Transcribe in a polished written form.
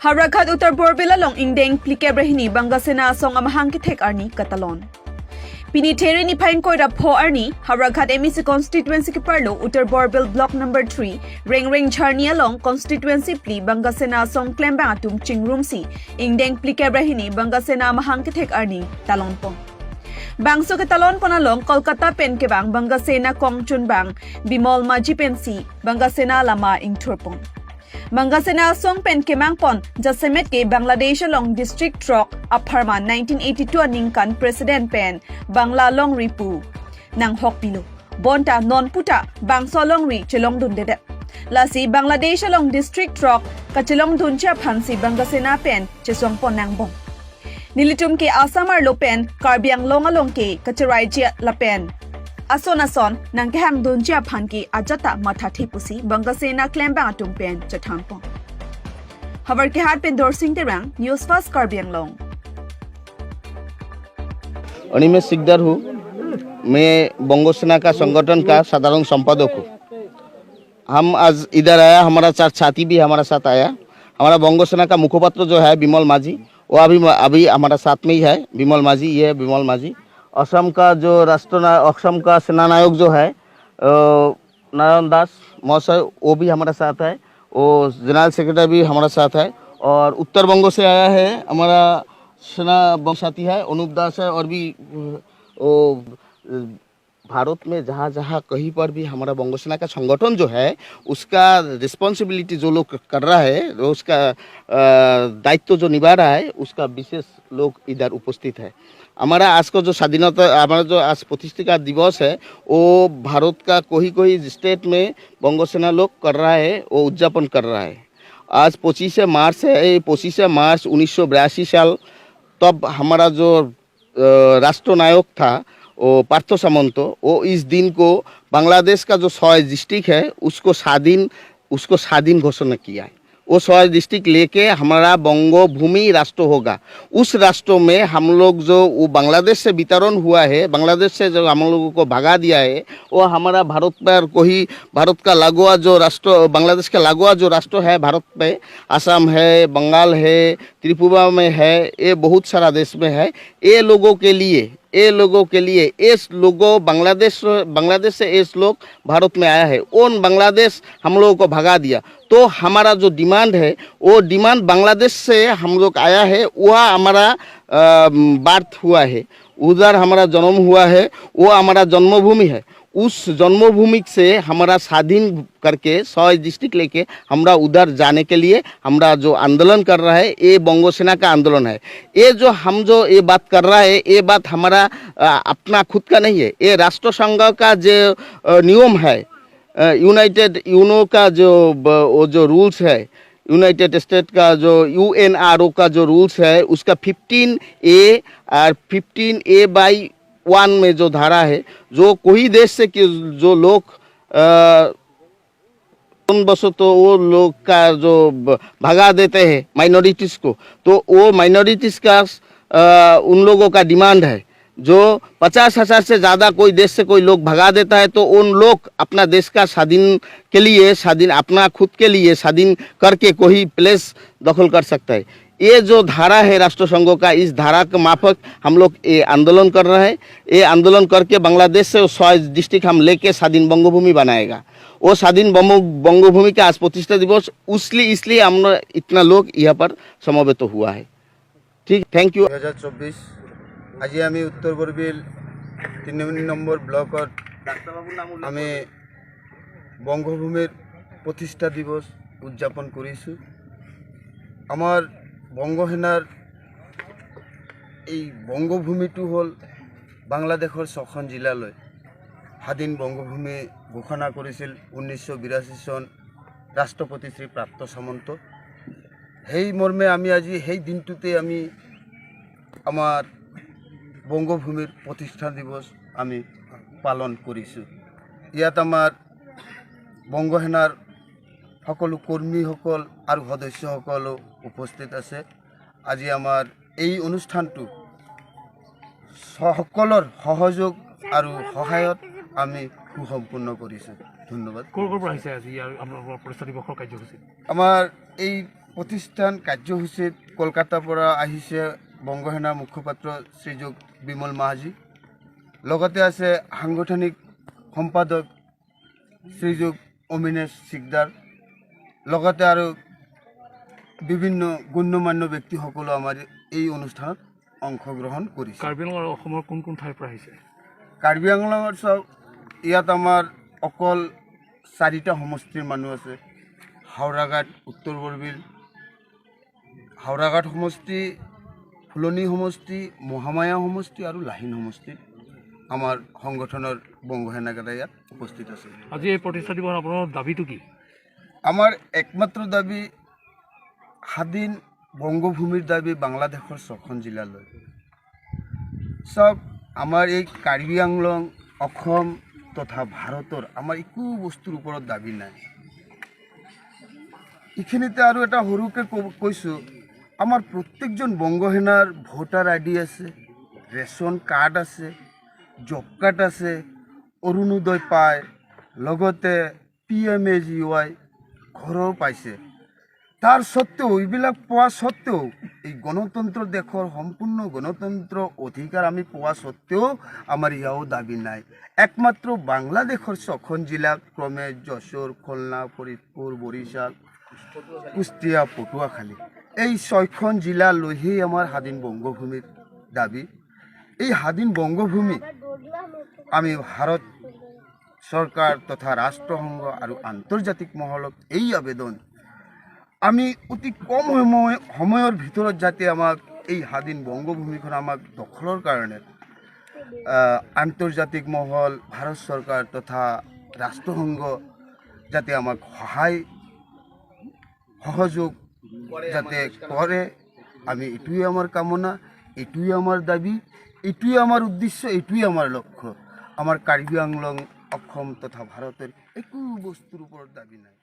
Harakat Uttar Borbila long ingdeng plikebrahini Bangasena song amahang kitek arni Katalon. Piniteri ni pain koida po arni Harakat MEC constituency ki parlo Uttar Borbil block number 3 Ring Charnia long constituency pli Bangasena song klembang atum chingrumsi ingdeng plikebrahini Bangasena amahang kitek arni talon pong. Bangso ke talon ponalong Kolkata pen ke bang Bangasena Kongchun bang Bimol Maji pensi Bangasena lama ing turpong. Bangasena song pen kemangpon jasemet ke Bangladesh long district trok apharma 1982 ningkan president pen Bangla long ripu nang hokpilo bonta non puta bangso long ri chelong dun dede lasi Bangladesh long district trok kachelong dun cha phansi Bangasena pen chesong pon nang bong nilitum ke asamar lo pen karbiang longalong ke kacharai je la pen Ason nang kahang donjia phanki ajata matha thipusi Bangasena klembang atung pen chatangpong. Habar ke hat pen dorsing terang News First Karbiang Long. Animesh सिकदार हूँ। मैं बंगो सेना का संगठन का साधारण संपादक हूँ। हम आज इधर आया, हमारा चार साथी भी हमारा साथ आया। हमारा बंगो सेना का मुखपत्र जो है बिमल माझी, वो अभी हमारा साथ में ही है। बिमल माझी, ये है बिमल माझी। असम का जो असम का सेना नायक जो है नारायण दास महोदय, वो भी हमारा साथ है। वो जनरल सेक्रेटरी भी हमारा साथ है। और उत्तर बंगो से आया है हमारा सेना साथी है अनूप दास है। और भी वो भारत में जहाँ जहाँ कहीं पर भी हमारा बंगो सेना का संगठन जो है उसका रिस्पॉन्सिबिलिटी जो लोग कर रहा है, उसका दायित्व जो निभा रहा है, उसका विशेष लोग इधर उपस्थित है। हमारा आज का जो स्वाधीनता, हमारा जो आज प्रतिष्ठा दिवस है, वो भारत का कोई स्टेट में बंगो सेना लोग कर रहा है, वो उद्यापन कर रहा है। आज 25 मार्च है, 25 मार्च 1982 साल तब हमारा जो राष्ट्रनायक था वो पार्थ सामंत, वो इस दिन को बांग्लादेश का जो 6 डिस्ट्रिक्ट है उसको स्वाधीन घोषणा किया है। वो 6 डिस्ट्रिक्ट लेके हमारा बंगो भूमि राष्ट्र होगा। उस राष्ट्र में हम लोग जो वो बांग्लादेश से वितरण हुआ है, बांग्लादेश से जो हम लोगों को भगा दिया है, वो हमारा भारत पर भारत का लागुआ जो राष्ट्र, बांग्लादेश का लागुआ जो राष्ट्र है भारत पे, असम है, बंगाल है, त्रिपुरा में है, ये बहुत सारा देश में है। ये लोगों के लिए इस लोगों बांग्लादेश से इस लोग भारत में आया है, उन बांग्लादेश हम लोगों को भगा दिया। तो हमारा जो डिमांड है वो डिमांड बांग्लादेश से हम लोग आया है, वह हमारा बर्थ हुआ है, उधर हमारा जन्म हुआ है, वो हमारा जन्मभूमि है। उस जन्मभूमि से हमारा स्वाधीन करके 100 डिस्ट्रिक्ट लेके हमरा उधर जाने के लिए हमरा जो आंदोलन कर रहा है, ये बंगो सेना का आंदोलन है। ये जो हम जो ये बात कर रहा है, ये बात हमारा अपना खुद का नहीं है, ये राष्ट्र संघ का जो नियम है, यूनाइटेड यूनो का जो रूल्स है, यूनाइटेड स्टेट का जो UNRO का जो रूल्स है, उसका 15A और 15A/1 में जो धारा है, जो कोई देश से कि जो लोग तो वो लोग का जो भगा देते हैं माइनॉरिटीज़ को, तो वो माइनॉरिटीज़ का उन लोगों का डिमांड है जो 50,000 से ज़्यादा कोई देश से कोई लोग भगा देता है, तो उन लोग अपना देश का स्वाधीन के लिए, अपना खुद के लिए स्वाधीन करके कोई प्लेस दखल कर सकता है। ये जो धारा है राष्ट्र संघों का, इस धारा के माफक हम लोग ये आंदोलन कर रहे हैं। ये आंदोलन करके बांग्लादेश से 100 डिस्ट्रिक्ट हम लेके स्वाधीन बंगभूमि बनाएगा। वो स्वाधीन बंगभूमि का आज प्रतिष्ठा दिवस, इसलिए हम इतना लोग यहाँ पर समवेत हुआ है। ठीक, थैंक यू। 2024 आज आमी उत्तर बरबिल 3 नम्बर ब्लकर आमी बंगभूमिर प्रतिष्ठा दिवस उद्यापन करिछु। आमार बंगो सेनार बंगभूमिटो हल बांग्लादेशर 6খন जिलाলৈ स्वाधीन बंगभूमि घोषणा करिছিল 1982 सन् राष्ट्रपति श्री पार्थ सामंत। সেই মর্মে আমি আজি সেই দিনটোতে আমি আমার বঙ্গভূমির প্রতিষ্ঠা দিবস আমি পালন করিছোঁ। ইয়াত আমার বঙ্গ সেনার সকলো কর্মীসকল আৰু সদস্যসকলো উপস্থিত আছে। আজি আমাৰ এই অনুষ্ঠানটো সকলৰ সহযোগ আৰু সহায়ত আমি সুসম্পূৰ্ণ কৰিছোঁ। ধন্যবাদ। ক'ৰ পৰা আহিছে আজি আপোনালোকৰ প্ৰতিষ্ঠা দিৱসৰ কাৰ্যসূচী? আমাৰ এই প্ৰতিষ্ঠান কাৰ্যসূচীত কলকাতাৰ পৰা আহিছে বংগসেনাৰ মুখপাত্ৰ শ্ৰীযুত বিমল মাহাজী, লগতে আছে সাংগঠনিক সম্পাদক শ্ৰীযুত অমিনেশ সিকদাৰ, লগতে আৰু বিভিন্ন গণ্যমান্য ব্যক্তিসকলো আমাৰ এই অনুষ্ঠানত অংশগ্ৰহণ কৰিছে। কাৰ্বি আংলং আৰু অসমৰ কোন কোন ঠাইৰ পৰা আহিছে? কাৰ্বি আংলঙৰ চাওক, ইয়াত আমাৰ অকল 4টা সমষ্টিৰ মানুহ আছে। হাওৰাঘাট, উত্তৰ বৰবিল, হাওৰাঘাট সমষ্টি, ফুলনি সমষ্টি, মহামায়া সমষ্টি আৰু লাহিন সমষ্টিত আমাৰ সংগঠনৰ বংগসেনাকেইটা ইয়াত উপস্থিত আছে। আজি এই প্ৰতিষ্ঠা দিৱস আপোনাৰ দাবীটো কি? আমাৰ একমাত্ৰ দাবী স্বাধীন বংগভূমিৰ দাবী বাংলাদেশৰ 6খন জিলালৈ। চাওক, আমাৰ এই কাৰ্বি আংলং, অসম তথা ভাৰতৰ আমাৰ একো বস্তুৰ ওপৰত দাবী নাই। এইখিনিতে আৰু এটা সৰুকৈ কৈছোঁ, আমাৰ প্ৰত্যেকজন বংগসেনাৰ ভোটাৰ ID আছে, ৰেচন কাৰ্ড আছে, জব কাৰ্ড আছে, অৰুণোদয় পায়, লগতে PMAGY ঘৰো পাইছে। তাৰ সত্ত্বেও, এইবিলাক পোৱা সত্ত্বেও, এই গণতন্ত্ৰ দেশৰ সম্পূৰ্ণ গণতন্ত্ৰ অধিকাৰ আমি পোৱা সত্ত্বেও আমাৰ ইয়াও দাবী নাই। একমাত্ৰ বাংলাদেশৰ 6খন জিলা ক্ৰমে যশোৰ, খুলনা, ফৰিদপুৰ, বৰিশাল, কুষ্টিয়া, পটুৱাখালী, এই 6খন জিলালৈহে আমাৰ স্বাধীন বংগভূমিৰ দাবী। এই স্বাধীন বংগভূমি আমি ভাৰত চৰকাৰ তথা ৰাষ্ট্ৰসংঘ আৰু আন্তৰ্জাতিক মহলক এই আবেদন, আমি অতি কম সময়ৰ ভিতৰত যাতে আমাক এই স্বাধীন বংগভূমিখন আমাক দখলৰ কাৰণে আন্তৰ্জাতিক মহল, ভাৰত চৰকাৰ তথা ৰাষ্ট্ৰসংঘ যাতে আমাক সহযোগ যাতে কৰে, আমি এইটোৱে আমাৰ কামনা, এইটোৱে আমাৰ দাবী, এইটোৱে আমাৰ উদ্দেশ্য, এইটোৱে আমাৰ লক্ষ্য। আমাৰ কাৰ্বি আংলং, অসম তথা ভাৰতৰ একো বস্তুৰ ওপৰত দাবী নাই।